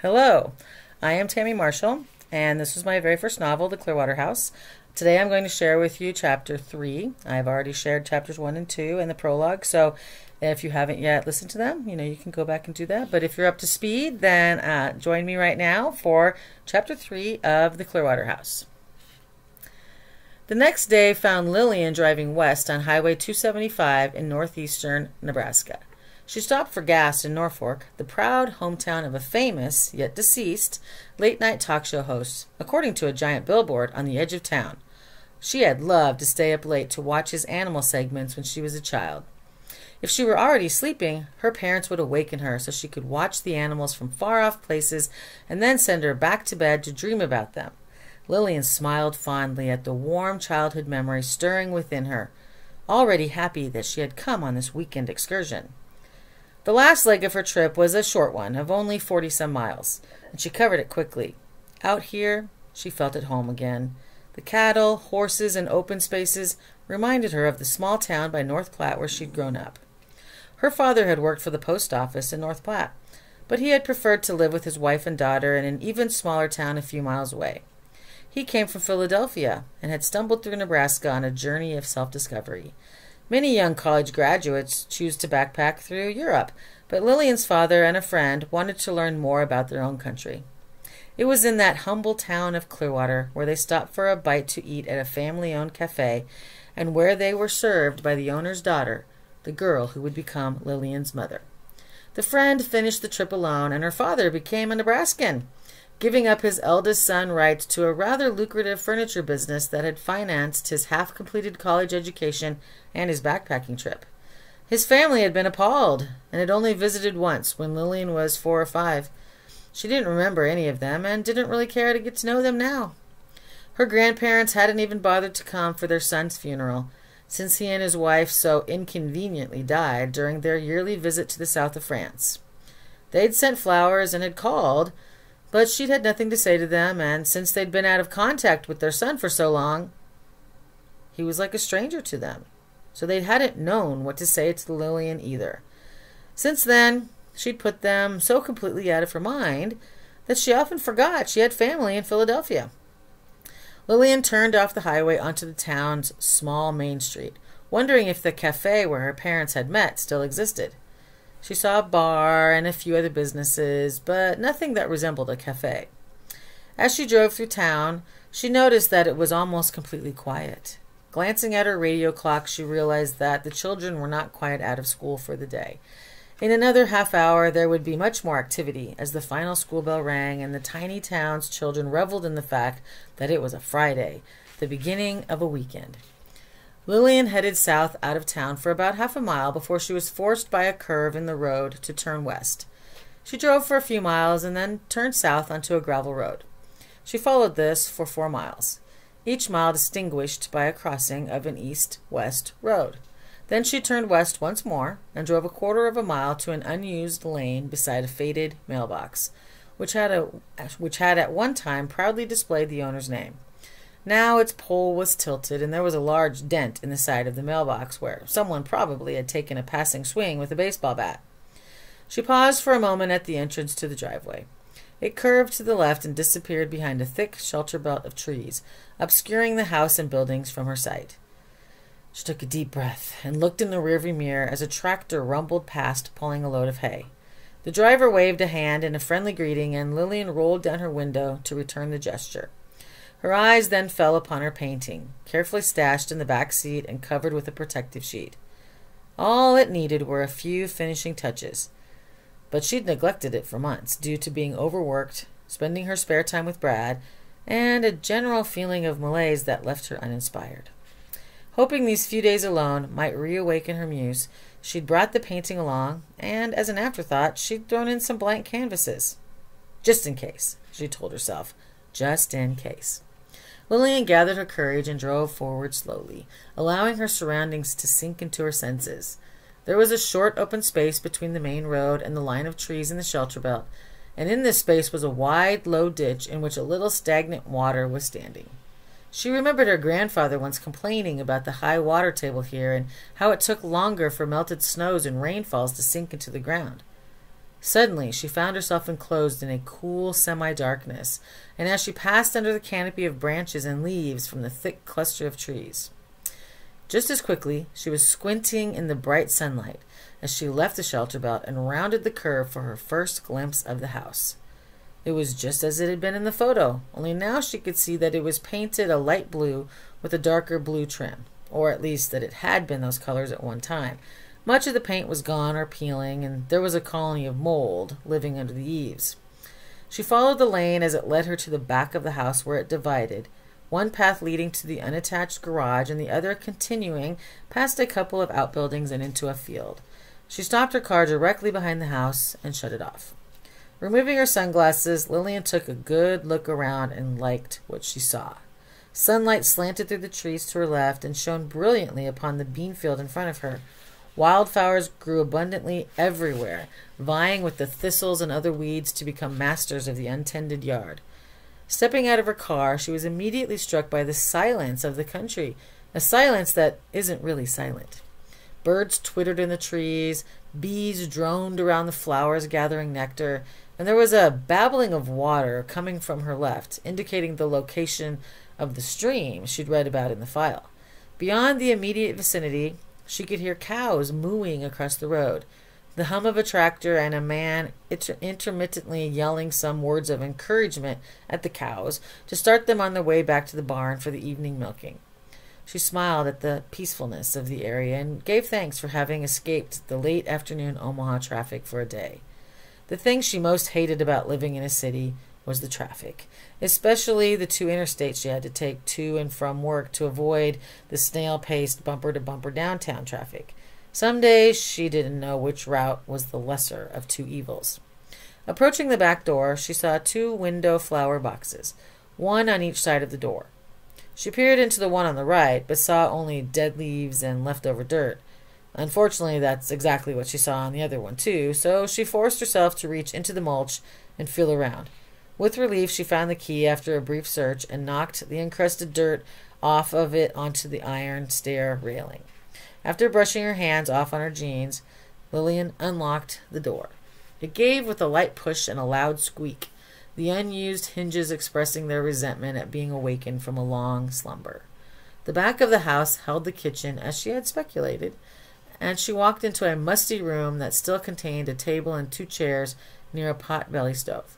Hello, I am Tammy Marshall, and this was my very first novel, The Clearwater House. Today I'm going to share with you Chapter 3. I've already shared Chapters 1 and 2 and the prologue, so if you haven't yet listened to them, you can go back and do that. But if you're up to speed, then join me right now for Chapter 3 of The Clearwater House. The next day found Lillian driving west on Highway 275 in northeastern Nebraska. She stopped for gas in Norfolk, the proud hometown of a famous, yet deceased, late-night talk show host, according to a giant billboard on the edge of town. She had loved to stay up late to watch his animal segments when she was a child. If she were already sleeping, her parents would awaken her so she could watch the animals from far-off places and then send her back to bed to dream about them. Lillian smiled fondly at the warm childhood memory stirring within her, already happy that she had come on this weekend excursion. The last leg of her trip was a short one of only 40-some miles, and she covered it quickly. Out here, she felt at home again. The cattle, horses, and open spaces reminded her of the small town by North Platte where she'd grown up. Her father had worked for the post office in North Platte, but he had preferred to live with his wife and daughter in an even smaller town a few miles away. He came from Philadelphia and had stumbled through Nebraska on a journey of self-discovery. Many young college graduates choose to backpack through Europe, but Lillian's father and a friend wanted to learn more about their own country. It was in that humble town of Clearwater where they stopped for a bite to eat at a family-owned cafe, and where they were served by the owner's daughter, the girl who would become Lillian's mother. The friend finished the trip alone, and her father became a Nebraskan, giving up his eldest son rights to a rather lucrative furniture business that had financed his half-completed college education and his backpacking trip. His family had been appalled and had only visited once when Lillian was 4 or 5. She didn't remember any of them and didn't really care to get to know them now. Her grandparents hadn't even bothered to come for their son's funeral, since he and his wife so inconveniently died during their yearly visit to the south of France. They'd sent flowers and had called, but she'd had nothing to say to them, and since they'd been out of contact with their son for so long, he was like a stranger to them. So they hadn't known what to say to Lillian either. Since then, she'd put them so completely out of her mind that she often forgot she had family in Philadelphia. Lillian turned off the highway onto the town's small main street, wondering if the cafe where her parents had met still existed. She saw a bar and a few other businesses, but nothing that resembled a cafe. As she drove through town, she noticed that it was almost completely quiet. Glancing at her radio clock, she realized that the children were not quite out of school for the day. In another half hour, there would be much more activity as the final school bell rang and the tiny town's children reveled in the fact that it was a Friday, the beginning of a weekend. Lillian headed south out of town for about half a mile before she was forced by a curve in the road to turn west. She drove for a few miles and then turned south onto a gravel road. She followed this for 4 miles, each mile distinguished by a crossing of an east-west road. Then she turned west once more and drove a quarter of a mile to an unused lane beside a faded mailbox, which had at one time proudly displayed the owner's name. Now its pole was tilted, and there was a large dent in the side of the mailbox where someone probably had taken a passing swing with a baseball bat. She paused for a moment at the entrance to the driveway. It curved to the left and disappeared behind a thick shelter belt of trees, obscuring the house and buildings from her sight. She took a deep breath and looked in the rearview mirror as a tractor rumbled past pulling a load of hay. The driver waved a hand in a friendly greeting, and Lillian rolled down her window to return the gesture. Her eyes then fell upon her painting, carefully stashed in the back seat and covered with a protective sheet. All it needed were a few finishing touches, but she'd neglected it for months due to being overworked, spending her spare time with Brad, and a general feeling of malaise that left her uninspired. Hoping these few days alone might reawaken her muse, she'd brought the painting along, and as an afterthought, she'd thrown in some blank canvases. Just in case, she told herself, just in case. Lillian gathered her courage and drove forward slowly, allowing her surroundings to sink into her senses. There was a short open space between the main road and the line of trees in the shelter belt, and in this space was a wide, low ditch in which a little stagnant water was standing. She remembered her grandfather once complaining about the high water table here and how it took longer for melted snows and rainfalls to sink into the ground. Suddenly, she found herself enclosed in a cool semi-darkness, and as she passed under the canopy of branches and leaves from the thick cluster of trees. Just as quickly, she was squinting in the bright sunlight as she left the shelter belt and rounded the curve for her first glimpse of the house. It was just as it had been in the photo, only now she could see that it was painted a light blue with a darker blue trim, or at least that it had been those colors at one time. Much of the paint was gone or peeling, and there was a colony of mold living under the eaves. She followed the lane as it led her to the back of the house where it divided, one path leading to the unattached garage and the other continuing past a couple of outbuildings and into a field. She stopped her car directly behind the house and shut it off. Removing her sunglasses, Lillian took a good look around and liked what she saw. Sunlight slanted through the trees to her left and shone brilliantly upon the bean field in front of her. Wildflowers grew abundantly everywhere, vying with the thistles and other weeds to become masters of the untended yard. Stepping out of her car, she was immediately struck by the silence of the country, a silence that isn't really silent. Birds twittered in the trees, bees droned around the flowers gathering nectar, and there was a babbling of water coming from her left, indicating the location of the stream she'd read about in the file. Beyond the immediate vicinity, she could hear cows mooing across the road, the hum of a tractor, and a man intermittently yelling some words of encouragement at the cows to start them on their way back to the barn for the evening milking. She smiled at the peacefulness of the area and gave thanks for having escaped the late afternoon Omaha traffic for a day. The thing she most hated about living in a city was the traffic, especially the two interstates she had to take to and from work to avoid the snail-paced bumper-to-bumper downtown traffic. Some days she didn't know which route was the lesser of two evils. Approaching the back door, she saw two window flower boxes, one on each side of the door. She peered into the one on the right, but saw only dead leaves and leftover dirt. Unfortunately, that's exactly what she saw on the other one, too, so she forced herself to reach into the mulch and feel around. With relief, she found the key after a brief search and knocked the encrusted dirt off of it onto the iron stair railing. After brushing her hands off on her jeans, Lillian unlocked the door. It gave with a light push and a loud squeak, the unused hinges expressing their resentment at being awakened from a long slumber. The back of the house held the kitchen, as she had speculated, and she walked into a musty room that still contained a table and two chairs near a pot-belly stove.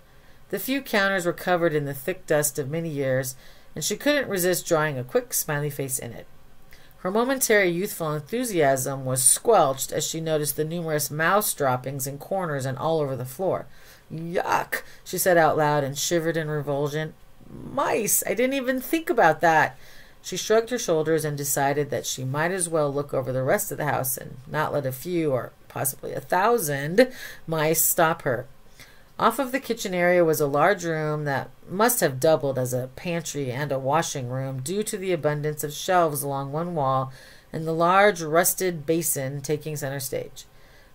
The few counters were covered in the thick dust of many years, and she couldn't resist drawing a quick smiley face in it. Her momentary youthful enthusiasm was squelched as she noticed the numerous mouse droppings in corners and all over the floor. "Yuck," she said out loud and shivered in revulsion. "Mice! I didn't even think about that." She shrugged her shoulders and decided that she might as well look over the rest of the house and not let a few, or possibly 1,000, mice stop her. Off of the kitchen area was a large room that must have doubled as a pantry and a washing room due to the abundance of shelves along one wall and the large rusted basin taking center stage.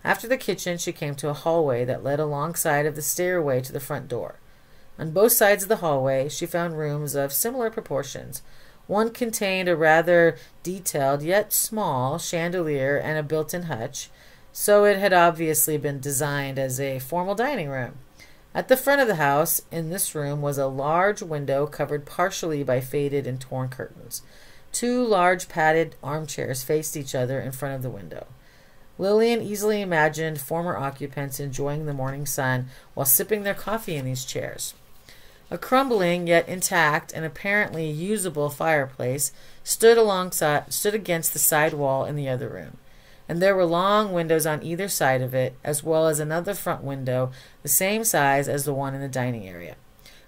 After the kitchen, she came to a hallway that led alongside of the stairway to the front door. On both sides of the hallway, she found rooms of similar proportions. One contained a rather detailed yet small chandelier and a built-in hutch, so it had obviously been designed as a formal dining room. At the front of the house, in this room, was a large window covered partially by faded and torn curtains. Two large padded armchairs faced each other in front of the window. Lillian easily imagined former occupants enjoying the morning sun while sipping their coffee in these chairs. A crumbling yet intact and apparently usable fireplace stood against the side wall in the other room, and there were long windows on either side of it, as well as another front window the same size as the one in the dining area.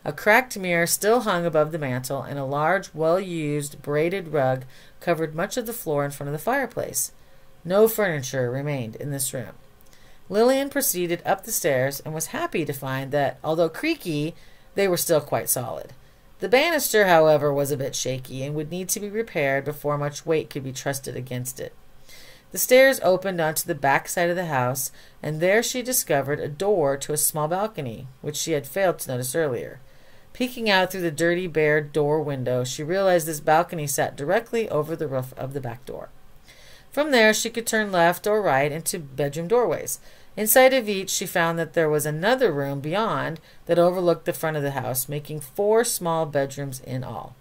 A cracked mirror still hung above the mantel, and a large, well-used, braided rug covered much of the floor in front of the fireplace. No furniture remained in this room. Lillian proceeded up the stairs and was happy to find that, although creaky, they were still quite solid. The banister, however, was a bit shaky and would need to be repaired before much weight could be trusted against it. The stairs opened onto the back side of the house, and there she discovered a door to a small balcony, which she had failed to notice earlier. Peeking out through the dirty, bare door window, she realized this balcony sat directly over the roof of the back door. From there, she could turn left or right into bedroom doorways. Inside of each, she found that there was another room beyond that overlooked the front of the house, making 4 small bedrooms in all.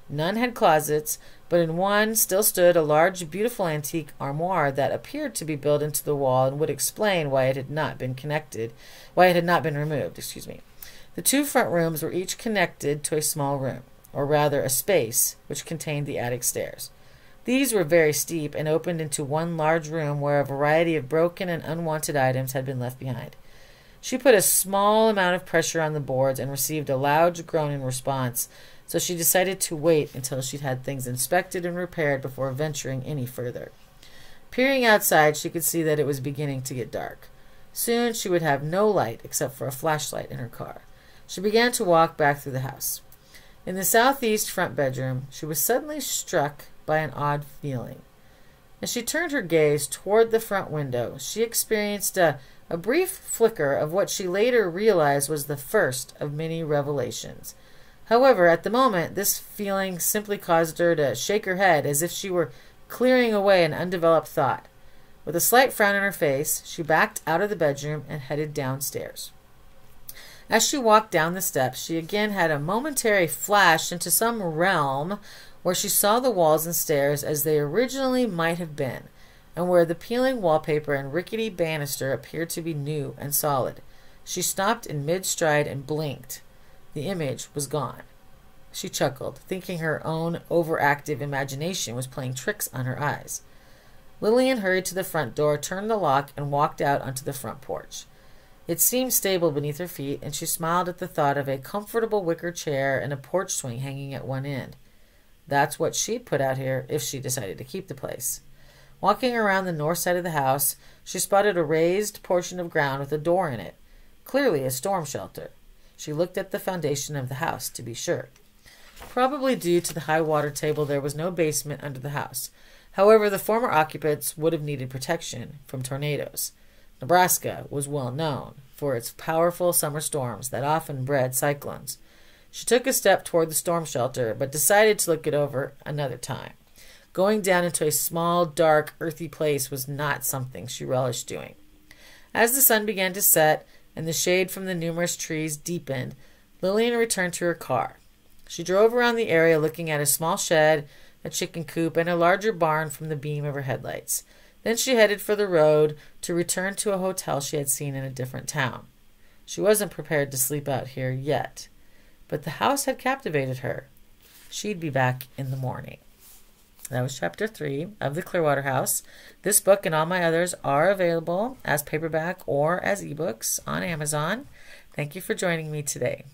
None had closets, but in one still stood a large, beautiful antique armoire that appeared to be built into the wall and would explain why it had not been removed. The 2 front rooms were each connected to a small room, or rather a space, which contained the attic stairs. These were very steep and opened into one large room where a variety of broken and unwanted items had been left behind. She put a small amount of pressure on the boards and received a loud groan in response, so she decided to wait until she'd had things inspected and repaired before venturing any further. Peering outside, she could see that it was beginning to get dark. Soon she would have no light except for a flashlight in her car. She began to walk back through the house. In the southeast front bedroom, she was suddenly struck by an odd feeling. As she turned her gaze toward the front window, she experienced a brief flicker of what she later realized was the first of many revelations. However, at the moment, this feeling simply caused her to shake her head as if she were clearing away an undeveloped thought. With a slight frown on her face, she backed out of the bedroom and headed downstairs. As she walked down the steps, she again had a momentary flash into some realm where she saw the walls and stairs as they originally might have been, and where the peeling wallpaper and rickety banister appeared to be new and solid. She stopped in mid-stride and blinked. The image was gone. She chuckled, thinking her own overactive imagination was playing tricks on her eyes. Lillian hurried to the front door, turned the lock, and walked out onto the front porch. It seemed stable beneath her feet, and she smiled at the thought of a comfortable wicker chair and a porch swing hanging at one end. That's what she'd put out here if she decided to keep the place. Walking around the north side of the house, she spotted a raised portion of ground with a door in it, clearly a storm shelter. She looked at the foundation of the house to be sure. Probably due to the high water table, there was no basement under the house. However, the former occupants would have needed protection from tornadoes. Nebraska was well known for its powerful summer storms that often bred cyclones. She took a step toward the storm shelter, but decided to look it over another time. Going down into a small, dark, earthy place was not something she relished doing. As the sun began to set and the shade from the numerous trees deepened, Lillian returned to her car. She drove around the area looking at a small shed, a chicken coop, and a larger barn from the beam of her headlights. Then she headed for the road to return to a hotel she had seen in a different town. She wasn't prepared to sleep out here yet, but the house had captivated her. She'd be back in the morning. That was chapter 3 of The Clearwater House. This book and all my others are available as paperback or as ebooks on Amazon. Thank you for joining me today.